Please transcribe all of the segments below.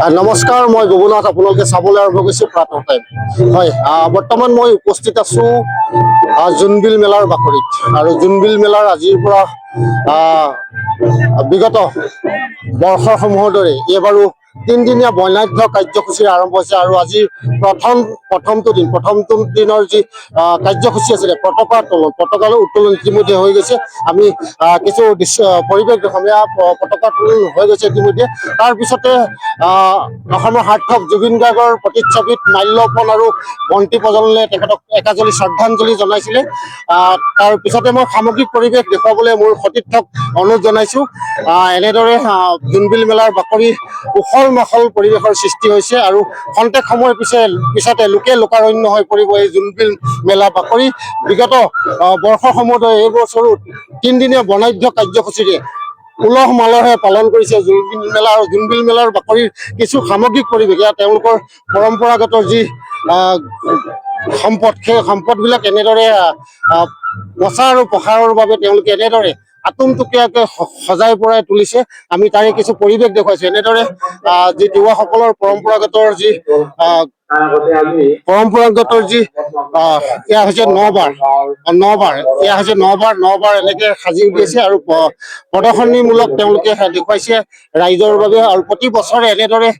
নমস্কাৰ, মই গগনাথ। আপোনালোকে চাবলৈ আৰম্ভ কৰিছোঁ প্ৰাতঃ টাইম। হয়, বৰ্তমান মই উপস্থিত আছোঁ জোনবিল মেলাৰ বাকৰিত। আৰু জোনবিল মেলাৰ আজিৰ পৰা বিগত বৰ্ষসমূহৰ দৰে এইবাৰো তিনিদিনীয়া বৰ্ণাঢ্য কাৰ্যসূচী আৰম্ভ হৈছে। আৰু আজিৰ প্ৰথমটো দিনৰ যি কাৰ্যসূচী আছিলে পতাকা উত্তোলন ইতিমধ্যে হৈ গৈছে। আমি কিছু দৃশ্য পৰিৱেশ অসমীয়া পতাকা উত্তোলন হৈ গৈছে ইতিমধ্যে। তাৰপিছতে অসমৰ সাৰ্থক জুবিন গাৰ্গৰ প্ৰতিচ্ছবিত মাল্যৰ্পণ আৰু বন্তি প্ৰজ্বলনে তেখেতক একাঁজলি শ্ৰদ্ধাঞ্জলি জনাইছিলে। তাৰ পিছতে মই সামগ্ৰিক পৰিৱেশ দেখুৱাবলৈ মোৰ সতীৰ্থক অনুৰোধ জনাইছোঁ। এনেদৰে জোনবিল মেলাৰ বাকৰি উখল মাখল পৰিৱেশৰ সৃষ্টি হৈছে আৰু খন্তেক সময়ৰ পিছতে লোকাৰণ্য হৈ পৰিব এই জোনবিল মেলা বাকৰি। বিগত বৰ্ষসমূহত এইবছৰো তিনিদিনীয়া বৰ্ণাঢ্য কাৰ্যসূচীৰে উলহ মালহে পালন কৰিছে জোনবিল মেলা। আৰু জোনবিল মেলাৰ বাকৰিৰ কিছু সামগ্ৰিক পৰিৱেশ, ইয়াত তেওঁলোকৰ পৰম্পৰাগত যি সম্পদ, সেই সম্পদবিলাক এনেদৰে প্ৰচাৰ আৰু প্ৰসাৰৰ বাবে তেওঁলোকে এনেদৰে আটোমটুকীয়াকৈ সজাই পৰাই তুলিছে। আমি তাৰে কিছু পৰিৱেশ দেখুৱাইছো। এনেদৰে যি তিৱাসকলৰ পৰম্পৰাগত যি এয়া হৈছে নবাৰ এয়া হৈছে নবাৰ এনেকে সাজি উলিয়াইছে আৰু প্ৰদৰ্শনীমূলক তেওঁলোকে দেখুৱাইছে ৰাইজৰ বাবে। আৰু প্ৰতি বছৰে এনেদৰে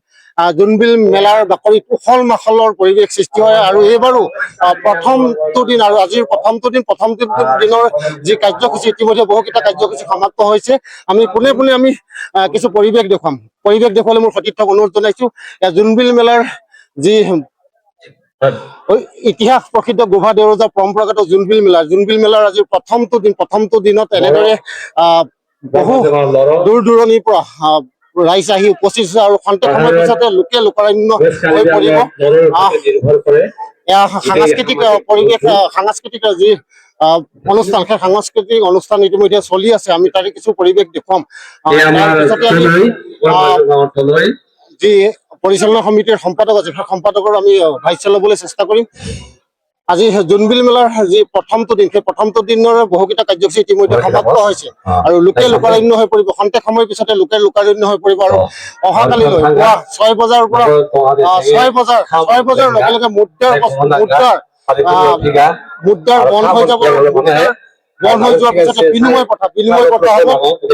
জোনবিল মেলাৰ বাকৰিত উখল মাখলৰ পৰিৱেশ সৃষ্টি হয়। আৰু এইবাৰো প্ৰথমটো দিন আৰু আজিৰ প্ৰথমটো দিনৰ যি কাৰ্যসূচী, ইতিমধ্যে বহুকেইটা কাৰ্যসূচী সমাপ্ত হৈছে। আমি পোনে আমি কিছু পৰিৱেশ দেখুৱাম। পৰিৱেশ দেখুৱালে মোৰ সতীৰ্থক অনুৰোধ জনাইছো। জোনবিল মেলাৰ যি ইতিহাস প্ৰসিদ্ধ গোভা দেউৰজাৰ পৰম্পৰাগত জোনবিল মেলাৰ আজি প্ৰথমটো দিনত এনেদৰে বহু দূৰ দূৰণিৰ পৰা ৰাইজ আহি উপস্থিত হৈছে। আৰু খন্তেক সময়ৰ পিছতে লোকাৰণ্য হৈ পৰিব। এয়া সাংস্কৃতিক পৰিৱেশ, সাংস্কৃতিক যি অনুষ্ঠান, সেই সাংস্কৃতিক অনুষ্ঠান ইতিমধ্যে চলি আছে। আমি তাৰে কিছু পৰিৱেশ দেখুৱাম। তাৰপিছতে যি পৰিচালনা সমিতিৰ সম্পাদক আছে, সেই সম্পাদকৰ আমি ভাষ্য ল'বলৈ চেষ্টা কৰিম। আজি জোনবিল মেলাৰ যি প্ৰথমটো দিন, সেই প্ৰথমটো দিনৰ বহুকেইটা কাৰ্যসূচী ইতিমধ্যে সমাপ্ত হৈছে আৰু লোকাৰণ্য হৈ পৰিব। খন্তেক সময়ৰ পিছতে লোকাৰণ্য হৈ পৰিব। আৰু অহাকালিলৈ পুৱা 6 বজাৰ পৰা 6 বজাৰ লগে লগে মুদ্ৰাৰ বন্ধ হৈ যাব। বন্ধ হৈ যোৱাৰ পিছতে বিনিময় প্ৰথা হ'ব।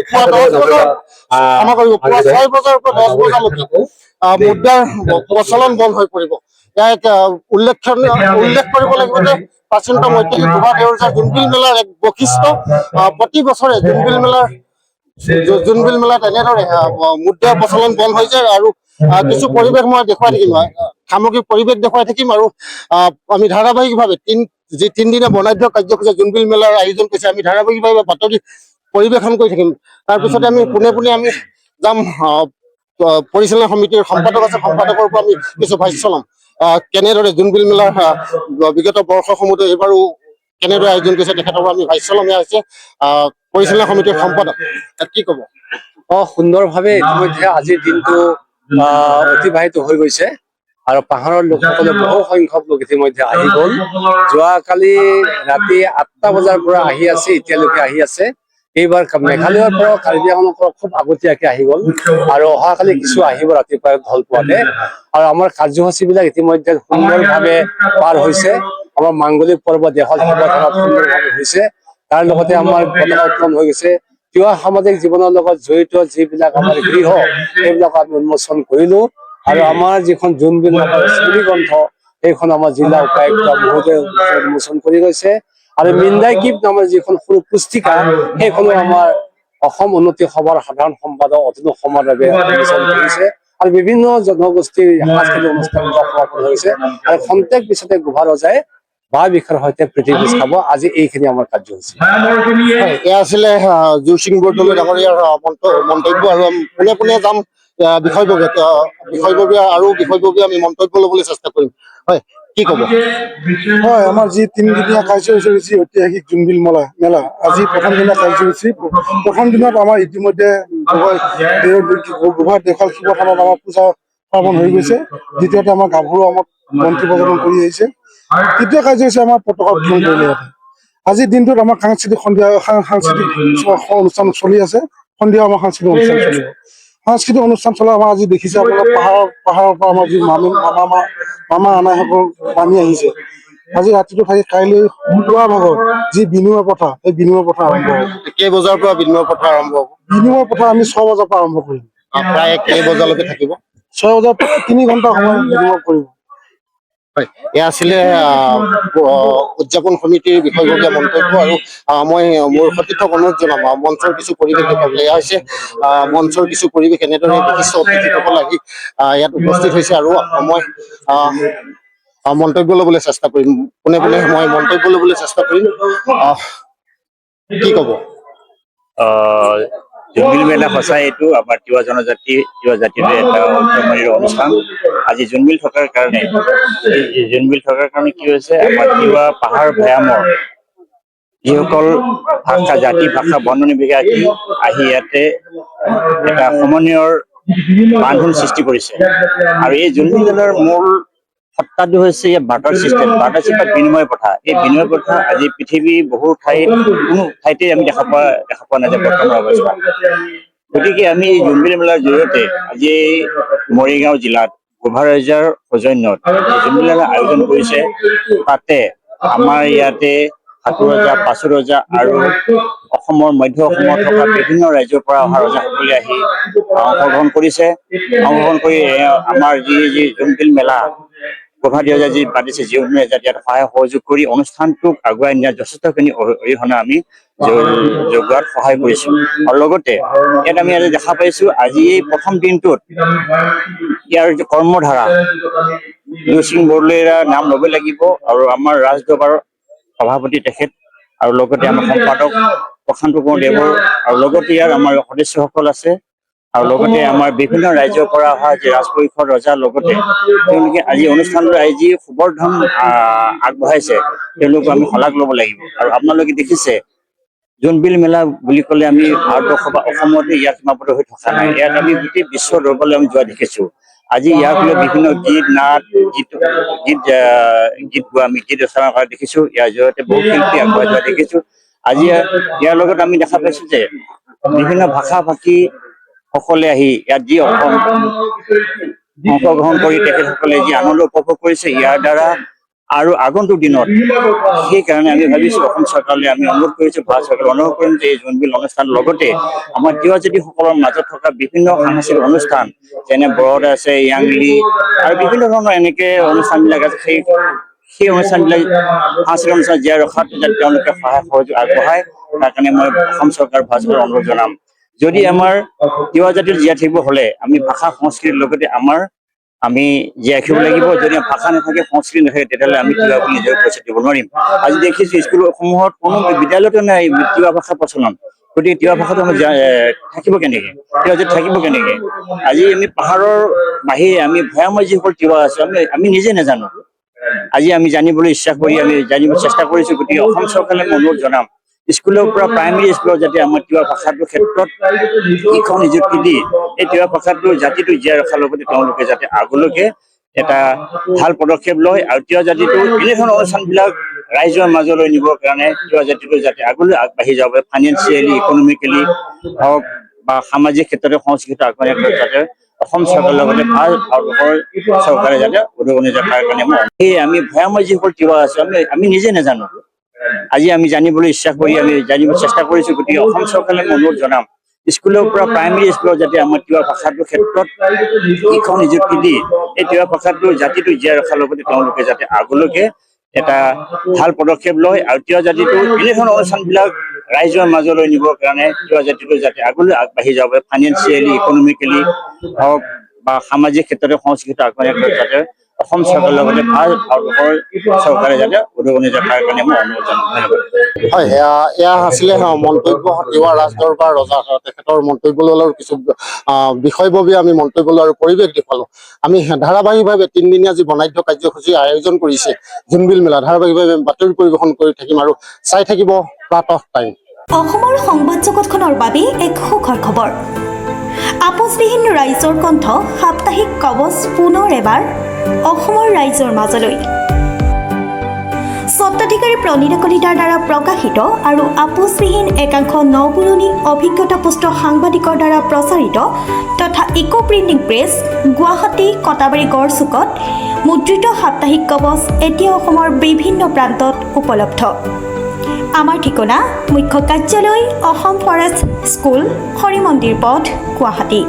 পুৱা 10 বজাৰ ক্ষমা কৰিব, পুৱা 6 বজাৰ পৰা 10 বজালৈকে মুদ্ৰাৰ প্ৰচলন বন্ধ হৈ পৰিব। ইয়াক উল্লেখ কৰিব লাগিব যে প্ৰাচীনতম ঐতিহাসিক গোভা দেউৰজাৰ জোনবিল মেলাৰ এক বৈশিষ্ট্য। প্ৰতি বছৰে জোনবিল মেলাত এনেদৰে মুদ্ৰাৰ প্ৰচলন বন্ধ হৈ যায়। আৰু কিছু পৰিৱেশ মই দেখুৱাই থাকিম, সামগ্ৰিক পৰিৱেশ দেখুৱাই থাকিম। আৰু আমি ধাৰাবাহিকভাৱে যি তিনিদিনীয়া বৰ্ণাঢ্য কাৰ্যসূচী জোনবিল মেলাৰ আয়োজন কৰিছে, আমি ধাৰাবাহিকভাৱে বাতৰি পৰিৱেশন কৰি থাকিম। তাৰপিছতে আমি পোনে আমি যাম পৰিচালনা সমিতিৰ সম্পাদক আছে, সম্পাদকৰ পৰা আমি কিছু ভাষ্য ল'ম। কেনেদৰে জোনবিল মেলাৰ বিগত বৰ্ষসমূহত এইবাৰো কেনেদৰে আয়োজন কৰিছে তেখেতৰ পৰা আমি ভাষ্য ল'ম। এয়া হৈছে পৰিচালনা সমিতিৰ সম্পাদক। কি ক'ব? সুন্দৰভাৱে ইতিমধ্যে আজিৰ দিনটো অতিবাহিত হৈ গৈছে। আৰু পাহাৰৰ লোকসকলে বহু সংখ্যক লোক ইতিমধ্যে আহি গ'ল। যোৱাকালি ৰাতি 8টা বজাৰ পৰা আহি আছে, এতিয়ালৈকে আহি আছে। এইবাৰ মেঘালয়ৰ পৰা কাৰ্বি আংলঙৰ পৰা খুব আগতীয়াকে আহি গ'ল আৰু অহাকালি কিছু আহিব ৰাতিপুৱা ঢল পোৱাতে। আৰু আমাৰ কাৰ্যসূচী বিলাক ইতিমধ্যে সুন্দৰভাৱে পাৰ হৈছে। আমাৰ মাংগলিক পৰ্ব দেশত সুন্দৰভাৱে হৈছে। তাৰ লগতে আমাৰ পতাকা উত্তোলন হৈ গৈছে। তিৱা সামাজিক জীৱনৰ লগত জড়িত যিবিলাক আমাৰ গৃহ, সেইবিলাক আমি উন্মোচন কৰিলো। আৰু আমাৰ যিখন জোনবিল স্মৃতি গ্ৰন্থ, সেইখন আমাৰ জিলা উপায়ুক্ত মহোদয়ে উন্মোচন কৰি গৈছে। আৰু মিণ্ডাই গীত নামৰ যিখন সৰু পুস্তিকা, সেইখনো আমাৰ অসম উন্নতি সভাৰ সাধাৰণ সম্পাদক অতনু সমাদেৱে উন্মোচন কৰিছে। আৰু বিভিন্ন জনগোষ্ঠীৰ সাংস্কৃতিক অনুষ্ঠান সমাপন হৈছে। আৰু খন্তেক পিছতে গোভা ৰজাই বাঁহ বিষৰ সৈতে পৃথিৱী চাব। আজি এইখিনি আমাৰ কাৰ্যসূচী। এয়া আছিলে জোৰসিং বৰদলৈ ডাঙৰীয়াৰ মন্তব্য। আৰু পোনে যাম বিষয়ববীয়া আমি মন্তব্য ল'বলৈ চেষ্টা কৰিম। হয়, কি ক'ব? হয়, আমাৰ যি তিনিদিনীয়া কাৰ্যসূচী ঐতিহাসিক জোনবিল মেলা, আজি প্ৰথম দিনা কাৰ্যসূচী। প্ৰথম দিনত আমাৰ ইতিমধ্যে গোভা দেশৰ শিৱথানত আমাৰ পূজা পাৰ্বণ হৈ গৈছে। দ্বিতীয়তে আমাৰ গাভৰু আমাক বন্তি প্ৰজ্বলন কৰি আহিছে। তৃতীয় কাৰ্যসূচী আমাৰ পতাকা উত্তোলন কৰিলে। আজিৰ দিনটোত আমাৰ সাংস্কৃতিক অনুষ্ঠান চলি আছে। সন্ধিয়া আমাৰ সাংস্কৃতিক অনুষ্ঠান চলিব। সাংস্কৃতিক অনুষ্ঠান চলা আমাৰ আজি দেখিছে আপোনালোক পাহাৰৰ পৰা আমাৰ যি মামা আনাইসকল নামি আহিছে। আজি ৰাতিটো থাকি কাইলৈ পুৱা ভাগত যি বিনিময় প্ৰথা সেই বিনিময় প্ৰথা আৰম্ভ হ'ব। কেই বজাৰ পৰা বিনিময় প্ৰথা আৰম্ভ হ'ব? বিনিময় প্ৰথা আমি 6 বজাৰ পৰা আৰম্ভ কৰিম। প্ৰায় কেই বজালৈকে থাকিব? 6 বজাৰ পৰা 3 ঘণ্টা সময় বিনিময় কৰিব। হয়, এয়া আছিলে উদযাপন সমিতিৰ বিষয়ববীয়া মন্তব্য। আৰু মই মোৰ সতীৰ্থক অনুৰোধ জনাম মঞ্চৰ কিছু পৰিৱেশ দেখুৱাবলৈ। এয়া হৈছে মঞ্চৰ কিছু পৰিৱেশ। এনেদৰে বিশিষ্ট অতিথিসকল আহি ইয়াত উপস্থিত হৈছে আৰু মই মন্তব্য ল'বলৈ চেষ্টা কৰিম। পোনে পোনে মই মন্তব্য ল'বলৈ চেষ্টা কৰিম। কি ক'ব? জোনবিল মেলা সঁচাই এইটো আমাৰ তিৱা জাতিৰ এটা ঐতিহ্যময় অনুষ্ঠান। আজি জোনবিল থকাৰ কাৰণে কি হৈছে, আমাৰ তিৱা পাহাৰ ভৈয়ামৰ যিসকল জাতি ভাষা বৰ্ণনি বিভাগী আহি ইয়াতে এটা সমন্বয়ৰ বান্ধোন সৃষ্টি কৰিছে। আৰু এই জোনবিল মেলাৰ মূল সত্তাটো হৈছে ইয়াত বাৰ্টাৰ চিষ্টেম বিনিময় প্ৰথা। এই বিনিময় প্ৰথা আজি পৃথিৱীৰ বহু ঠাইত কোনো ঠাইতে আমি দেখা পোৱা নাযায় বৰ্তমান অৱস্থা। গতিকে আমি এই জোনবিল মেলাৰ জৰিয়তে আজি মৰিগাঁও জিলাত গোভা ৰাইজৰ সৌজন্যত জোনবিল মেলা আয়োজন কৰিছে। তাতে আমাৰ ইয়াতে হাটু ৰজা, পাচু ৰজা আৰু অসমৰ মধ্য অসমত থকা বিভিন্ন ৰাজ্যৰ পৰা অহা ৰজাসকলে আহি অংশগ্ৰহণ কৰিছে। অংশগ্ৰহণ কৰি আমাৰ যি জোনবিল মেলা গোভা ৰজা যি পাতিছে, যিসমূহে যাতে সহায় সহযোগ কৰি অনুষ্ঠানটোক আগুৱাই নিয়াত যথেষ্টখিনি অৰিহণা আমি যোগোৱাত সহায় কৰিছো। আৰু লগতে ইয়াত আমি আজি দেখা পাইছো, আজি এই প্ৰথম দিনটোত ইয়াৰ যে কৰ্মধাৰা লুচিং বৰদলৈৰ নাম ল'ব লাগিব। আৰু আমাৰ ৰাজদৰবাৰৰ সভাপতি তেখেত, আৰু লগতে আমাৰ সম্পাদক প্ৰশান্ত কুমাৰ দেৱৰ, আৰু লগতে ইয়াৰ আমাৰ সদস্যসকল আছে, আৰু লগতে আমাৰ বিভিন্ন ৰাজ্যৰ পৰা অহা যি ৰাজ পৰিষদ ৰজাৰ লগতে তেওঁলোকে আজি অনুষ্ঠানলৈ আজি সুবৰ্ধন আগবঢ়াইছে। তেওঁলোকক আমি শলাগ ল'ব লাগিব। আৰু আপোনালোকে দেখিছে জোনবিল মেলা বুলি ক'লে আমি ভাৰতবৰ্ষ বা অসমতে ইয়াত সীমাবদ্ধ হৈ থকা নাই। ইয়াত আমি গোটেই বিশ্ব দৰবাৰলৈ আমি যোৱা দেখিছো। আজি ইয়াক লৈ বিভিন্ন গীত নাট গীত গোৱা আমি গীত ৰচনা কৰা দেখিছো। ইয়াৰ জৰিয়তে বহু শিল্পী আগবঢ়াই যোৱা দেখিছো। আজি ইয়াৰ লগত আমি দেখা পাইছো যে বিভিন্ন ভাষা ভাষী সকলে আহি ইয়াত যি অংশগ্ৰহণ কৰি তেখেতসকলে যি আনন্দ উপভোগ কৰিছে ইয়াৰ দ্বাৰা আৰু আগন্তুক দিনত, সেইকাৰণে আমি ভাবিছো অসম চৰকাৰলৈ আমি অনুৰোধ কৰিছো, ভাৰত চৰকাৰলৈ অনুৰোধ কৰিম যে এই জোনবিল অনুষ্ঠানৰ লগতে আমাৰ তিৱা জাতিসকলৰ মাজত থকা বিভিন্ন সাংস্কৃতিক অনুষ্ঠান যেনে বৰদ আছে, য়াংলি আৰু বিভিন্ন ধৰণৰ এনেকে অনুষ্ঠানবিলাক আছে, সেই অনুষ্ঠানবিলাক সাংস্কৃতিক অনুষ্ঠান জীয়াই ৰখাত যাতে তেওঁলোকে সহায় সহযোগ আগবঢ়ায়, তাৰ কাৰণে মই অসম চৰকাৰ ভাৰত চৰকাৰক অনুৰোধ জনাম। যদি আমাৰ তিৱা জাতিৰ জীয়াই থাকিব হলে আমি ভাষা সংস্কৃতিৰ লগতে আমি জীয়াই ৰাখিব লাগিব। যদি ভাষা নাথাকে, সংস্কৃতি নাথাকে, তেতিয়াহ'লে আমি তিৱা বুলি নিজেও পৰিচয় দিব নোৱাৰিম। আজি দেখিছো স্কুলসমূহত কোনো বিদ্যালয়তো নাই তিৱা ভাষা প্ৰচলন। গতিকে তিৱা ভাষাটো আমি থাকিব কেনেকে, তিৱা জাতি থাকিব কেনেকে? আজি আমি পাহাৰৰ বাহিৰে আমি ভৈয়ামৰ যিসকল তিৱা আছো আমি নিজে নাজানো। আজি আমি জানিবলৈ ইচ্ছা কৰি আমি জানিব চেষ্টা কৰিছো। গতিকে অসম চৰকাৰলৈ মই অনুৰোধ জনাম, স্কুলৰ পৰা প্ৰাইমেৰী স্কুলত যাতে আমাৰ তিৱা ভাষাটোৰ ক্ষেত্ৰত শিক্ষক নিযুক্তি দি এই তিৱা ভাষাটোৰ জাতিটো জীয়াই ৰখাৰ লগতে তেওঁলোকে যাতে আগলৈকে এটা ভাল পদক্ষেপ লয়। আৰু তিৱা জাতিটো এনেধৰণৰ অনুষ্ঠানবিলাক ৰাইজৰ মাজলৈ নিবৰ কাৰণে তিৱা জাতিটো যাতে আগলৈ আগবাঢ়ি যাব পাৰে, ফাইনেন্সিয়েলি ইকনমিকেলি হওক বা সামাজিক ক্ষেত্ৰতে সংস্কৃতি আগবাঢ়ি যাতে অসম চৰকাৰৰ লগতে ভাৰতবৰ্ষৰ চৰকাৰে যাতে উদগনি যোগায়, তাৰ কাৰণে আমি ভৈয়ামৰ যিসকল তিৱা আছো আমি নিজে নাজানো। আজি আমি জানিবলৈ ইচ্ছা কৰি আমি জানিব চেষ্টা কৰিছো। গতিকে অসম চৰকাৰলৈ মই অনুৰোধ জনাম, স্কুলৰ পৰা প্ৰাইমেৰী স্কুলত যাতে আমাৰ তিৱা ভাষাটোৰ ক্ষেত্ৰত শিক্ষক নিযুক্তি দি এই তিৱা ভাষাটোৰ জাতিটো জীয়াই ৰখাৰ লগতে তেওঁলোকে যাতে আগলৈকে এটা ভাল পদক্ষেপ লয়। আৰু তিৱা জাতিটো এনেধৰণৰ অনুষ্ঠানবিলাক ৰাইজৰ মাজলৈ নিবৰ কাৰণে তিৱা জাতিটো যাতে আগলৈ আগবাঢ়ি যাব পাৰে, ফাইনেন্সিয়েলি ইকনমিকেলি হওক বা সামাজিক ক্ষেত্ৰতে সংস্কৃতি আগবাঢ়ি যাতে অসম চৰকাৰৰ লগতে ভাৰতবৰ্ষৰ চৰকাৰে যাতে উদগনি যোগায়, তাৰ কাৰণে মই অনুৰোধ জনাম। হয়, এয়া আছিলে মন্তব্য তিৱা ৰাজদৰবাৰ ৰজা তেখেতৰ মন্তব্য ল'লো। কিছু বিষয়ববীয়া আমি মন্তব্য আৰু পৰিৱেশ দেখুৱালো। আমি ধাৰাবাহিকভাৱে 3 দিনীয়া যি বৰ্ণাঢ্য কাৰ্যসূচী আয়োজন কৰিছে জোনবিল মেলা, ধাৰাবাহিকভাৱে বাতৰি পৰিৱেশন কৰি থাকিম আৰু চাই থাকিব প্ৰাতঃ টাইম। অসমৰ সংবাদ জগতখনৰ বাবে এক সুখৰ খবৰ। আপোচবিহীন ৰাইজৰ কণ্ঠ সাপ্তাহিক কবচ পুনৰ এবাৰ অসমৰ ৰাইজৰ মাজলৈ। স্বত্বাধিকাৰী প্ৰণীতা কলিতাৰ দ্বাৰা প্ৰকাশিত আৰু আপোচবিহীন একাংশ নপুৰণি অভিজ্ঞতাপুষ্ট সাংবাদিকৰ দ্বাৰা প্ৰচাৰিত তথা eco printing press Guwahati Katabari গড়চুকত মুদ্ৰিত সাপ্তাহিক কবচ এতিয়া অসমৰ বিভিন্ন প্ৰান্তত উপলব্ধ। আমাৰ ঠিকনা মুখ্য কাৰ্যালয় অসম ফৰেষ্ট স্কুল হৰি মন্দিৰ পথ গুৱাহাটী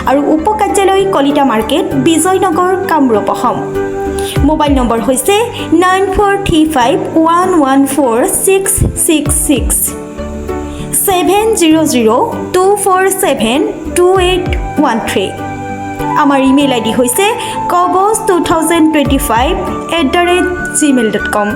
আৰু উপ কাৰ্যালয় Kalita market Bijoynagar Kamrup Assam. Mobile number হৈছে 9435114666 70024728813। আমাৰ ইমেইল আইডি হৈছে kobos2025@gmail.com।